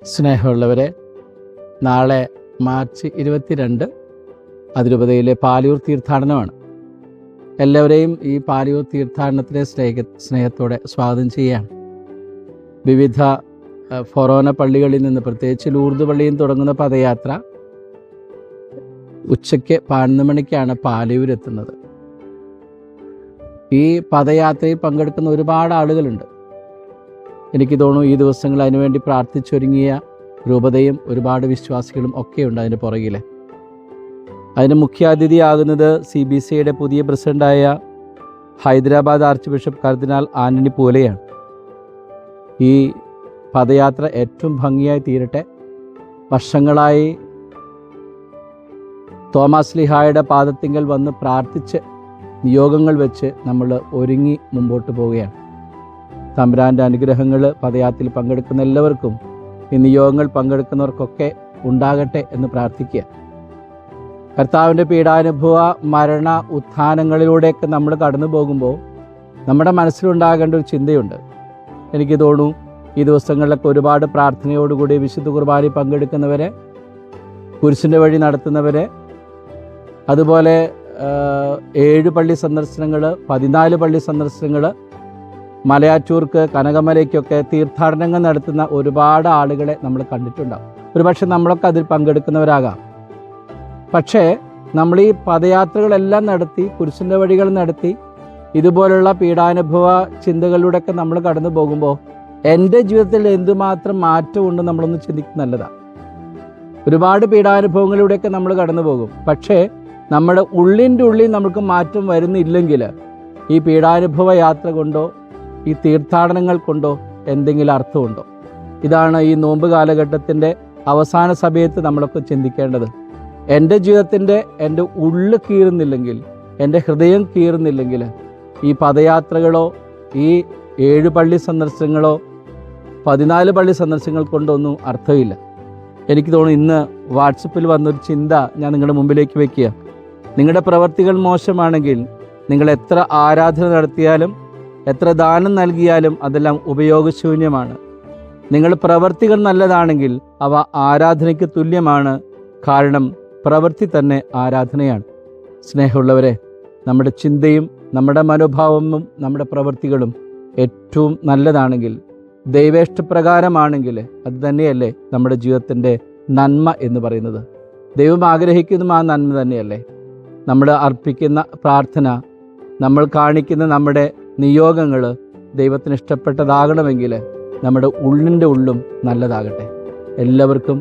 സ്നേഹമുള്ളവരെ, നാളെ മാർച്ച് 22 അതിരൂപതയിലെ പാലിയൂർ തീർത്ഥാടനമാണ്. എല്ലാവരെയും ഈ പാലിയൂർ തീർത്ഥാടനത്തിലെ സ്നേഹത്തോടെ സ്വാഗതം ചെയ്യുകയാണ്. വിവിധ ഫൊറോന പള്ളികളിൽ നിന്ന്, പ്രത്യേകിച്ച് ലൂർദ് പള്ളിയിൽ തുടങ്ങുന്ന പദയാത്ര ഉച്ചയ്ക്ക് 11 മണിക്കാണ് പാലിയൂരെത്തുന്നത്. ഈ പദയാത്രയിൽ പങ്കെടുക്കുന്ന ഒരുപാട് ആളുകളുണ്ട്. എനിക്ക് തോന്നുന്നു ഈ ദിവസങ്ങൾ അതിനുവേണ്ടി പ്രാർത്ഥിച്ചൊരുങ്ങിയ രൂപതയും ഒരുപാട് വിശ്വാസികളും ഒക്കെയുണ്ട് അതിന് പുറകിൽ. അതിന് മുഖ്യാതിഥിയാകുന്നത് CBCയുടെ പുതിയ പ്രസിഡൻ്റായ ഹൈദരാബാദ് ആർച്ച് ബിഷപ്പ് കർദിനാൾ ആൻ്റണി പൂലയാണ്. ഈ പദയാത്ര ഏറ്റവും ഭംഗിയായി തീരട്ടെ. വർഷങ്ങളായി തോമാസ് ലീഹായുടെ പാദത്തിങ്കൽ വന്ന് പ്രാർത്ഥിച്ച് നിയോഗങ്ങൾ വെച്ച് നമ്മൾ ഒരുങ്ങി മുമ്പോട്ട് പോവുകയാണ്. തമ്പുരാൻ്റെ അനുഗ്രഹങ്ങൾ പദയാത്രയിൽ പങ്കെടുക്കുന്ന എല്ലാവർക്കും, ഈ നിയോഗങ്ങൾ പങ്കെടുക്കുന്നവർക്കൊക്കെ ഉണ്ടാകട്ടെ എന്ന് പ്രാർത്ഥിക്കുക. കർത്താവിൻ്റെ പീഡാനുഭവ മരണ ഉത്ഥാനങ്ങളിലൂടെയൊക്കെ നമ്മൾ കടന്നു പോകുമ്പോൾ നമ്മുടെ മനസ്സിലുണ്ടാകേണ്ട ഒരു ചിന്തയുണ്ട്. എനിക്ക് തോന്നുന്നു ഈ ദിവസങ്ങളിലൊക്കെ ഒരുപാട് പ്രാർത്ഥനയോടുകൂടി വിശുദ്ധ കുർബാനയിൽ പങ്കെടുക്കുന്നവരെ, കുരിശിൻ്റെ വഴി നടത്തുന്നവരെ, അതുപോലെ 7 പള്ളി സന്ദർശനങ്ങൾ, 14 പള്ളി സന്ദർശനങ്ങൾ, മലയാറ്റൂർക്ക്, കനകമലയ്ക്കൊക്കെ തീർത്ഥാടനങ്ങൾ നടത്തുന്ന ഒരുപാട് ആളുകളെ നമ്മൾ കണ്ടിട്ടുണ്ടാകും. ഒരുപക്ഷെ നമ്മളൊക്കെ അതിൽ പങ്കെടുക്കുന്നവരാകാം. പക്ഷേ നമ്മൾ ഈ പദയാത്രകളെല്ലാം നടത്തി, കുരിശിൻ്റെ വഴികൾ നടത്തി, ഇതുപോലുള്ള പീഡാനുഭവ ചിന്തകളിലൂടെയൊക്കെ നമ്മൾ കടന്നു പോകുമ്പോൾ എൻ്റെ ജീവിതത്തിൽ എന്തുമാത്രം മാറ്റമുണ്ട് നമ്മളൊന്ന് ചിന്തിക്കുന്നത് നല്ലതാണ്. ഒരുപാട് പീഡാനുഭവങ്ങളിലൂടെയൊക്കെ നമ്മൾ കടന്നു പോകും. പക്ഷേ നമ്മുടെ ഉള്ളിൻ്റെ ഉള്ളിൽ നമുക്ക് മാറ്റം വരുന്നില്ലെങ്കിൽ ഈ പീഡാനുഭവ യാത്ര കൊണ്ടോ ഈ തീർത്ഥാടനങ്ങൾ കൊണ്ടോ എന്തെങ്കിലും അർത്ഥമുണ്ടോ? ഇതാണ് ഈ നോമ്പ് കാലഘട്ടത്തിൻ്റെ അവസാന സമയത്ത് നമ്മളൊക്കെ ചിന്തിക്കേണ്ടത്. എൻ്റെ ജീവിതത്തിൻ്റെ എൻ്റെ ഉള്ളു കീറുന്നില്ലെങ്കിൽ, എൻ്റെ ഹൃദയം കീറുന്നില്ലെങ്കിൽ ഈ പദയാത്രകളോ ഈ 7 പള്ളി സന്ദർശനങ്ങളോ 14 പള്ളി സന്ദർശനങ്ങൾ കൊണ്ടൊന്നും അർത്ഥമില്ല. എനിക്ക് തോന്നുന്നു ഇന്ന് വാട്സപ്പിൽ വന്നൊരു ചിന്ത ഞാൻ നിങ്ങളുടെ മുമ്പിലേക്ക് വയ്ക്കുക. നിങ്ങളുടെ പ്രവർത്തികൾ മോശമാണെങ്കിൽ നിങ്ങൾ എത്ര ആരാധന നടത്തിയാലും എത്ര ദാനം നൽകിയാലും അതെല്ലാം ഉപയോഗശൂന്യമാണ്. നിങ്ങൾ പ്രവർത്തികൾ നല്ലതാണെങ്കിൽ അവ ആരാധനയ്ക്ക് തുല്യമാണ്. കാരണം പ്രവൃത്തി തന്നെ ആരാധനയാണ്. സ്നേഹമുള്ളവരെ, നമ്മുടെ ചിന്തയും നമ്മുടെ മനോഭാവവും നമ്മുടെ പ്രവൃത്തികളും ഏറ്റവും നല്ലതാണെങ്കിൽ, ദൈവേഷ്ടപ്രകാരമാണെങ്കിൽ, അത് തന്നെയല്ലേ നമ്മുടെ ജീവിതത്തിൻ്റെ നന്മ എന്ന് പറയുന്നത്. ദൈവം ആഗ്രഹിക്കുന്നതും ആ നന്മ തന്നെയല്ലേ. നമ്മൾ അർപ്പിക്കുന്ന പ്രാർത്ഥന, നമ്മൾ കാണിക്കുന്ന നമ്മുടെ നിയോഗങ്ങൾ ദൈവത്തിന് ഇഷ്ടപ്പെട്ടതാകണമെങ്കിൽ നമ്മുടെ ഉള്ളിൻ്റെ ഉള്ളും നല്ലതാകട്ടെ. എല്ലാവർക്കും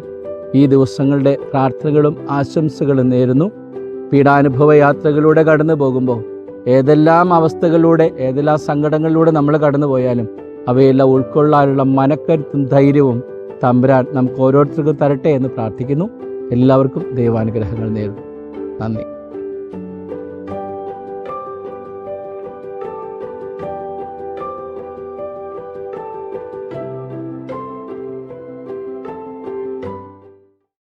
ഈ ദിവസങ്ങളുടെ പ്രാർത്ഥനകളും ആശംസകളും നേരുന്നു. പീഡാനുഭവ യാത്രകളിലൂടെ കടന്നു പോകുമ്പോൾ ഏതെല്ലാം അവസ്ഥകളിലൂടെ, ഏതെല്ലാം സങ്കടങ്ങളിലൂടെ നമ്മൾ കടന്നു പോയാലും അവയെല്ലാം ഉൾക്കൊള്ളാനുള്ള മനക്കരുത്തും ധൈര്യവും തമ്പുരാൻ നമുക്ക് ഓരോരുത്തർക്കും തരട്ടെ എന്ന് പ്രാർത്ഥിക്കുന്നു. എല്ലാവർക്കും ദൈവാനുഗ്രഹങ്ങൾ നേരുന്നു. നന്ദി.